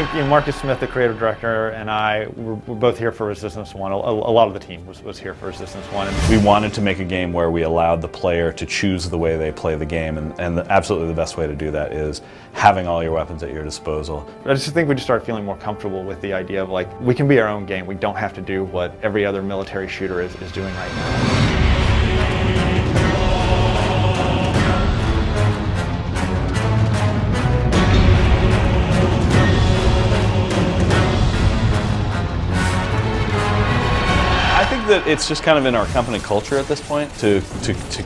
think Marcus Smith, the creative director, and I were both here for Resistance 1. A lot of the team was here for Resistance 1. We wanted to make a game where we allowed the player to choose the way they play the game, and absolutely the best way to do that is having all your weapons at your disposal. I just think we just started feeling more comfortable with the idea of, like, we can be our own game. We don't have to do what every other military shooter is doing right now. I think that it's just kind of in our company culture at this point to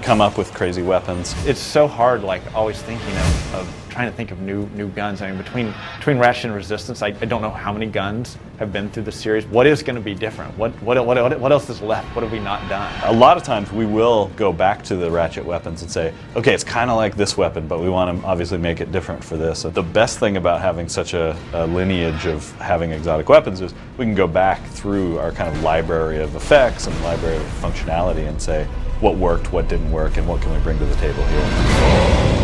come up with crazy weapons. It's so hard, like, always thinking of trying to think of new guns. I mean, between Ratchet and Resistance, I don't know how many guns have been through the series. What is going to be different? What else is left? What have we not done? A lot of times we will go back to the Ratchet weapons and say, okay, it's kind of like this weapon, but we want to obviously make it different for this. The best thing about having such a lineage of having exotic weapons is we can go back through our kind of library of effects and library of functionality and say what worked, what didn't work, and what can we bring to the table here.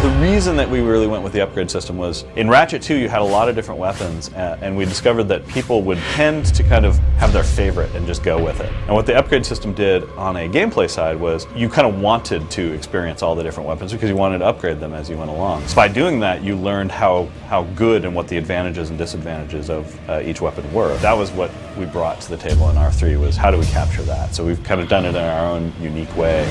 The reason that we really went with the upgrade system was in Ratchet 2 you had a lot of different weapons, and we discovered that people would tend to kind of have their favorite and just go with it. And what the upgrade system did on a gameplay side was you kind of wanted to experience all the different weapons because you wanted to upgrade them as you went along. So by doing that you learned how good and what the advantages and disadvantages of each weapon were. That was what we brought to the table in R3, was how do we capture that? So we've kind of done it in our own unique way.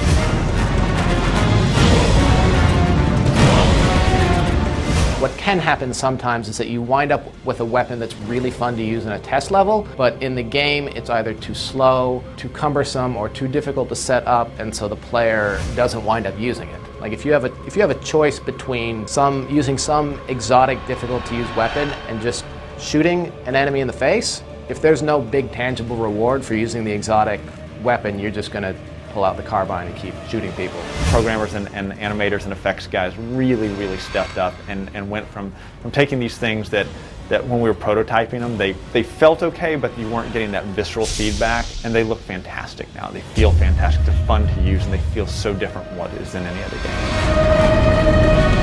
What can happen sometimes is that you wind up with a weapon that's really fun to use in a test level, but in the game it's either too slow, too cumbersome, or too difficult to set up, and so the player doesn't wind up using it. Like if you have a choice between using some exotic, difficult to use weapon and just shooting an enemy in the face, if there's no big tangible reward for using the exotic weapon, you're just going to pull out the carbine and keep shooting people. Programmers and animators and effects guys really stepped up and went from taking these things that when we were prototyping them, they felt okay, but you weren't getting that visceral feedback, and they look fantastic now. They feel fantastic, they're fun to use, and they feel so different from what is in any other game.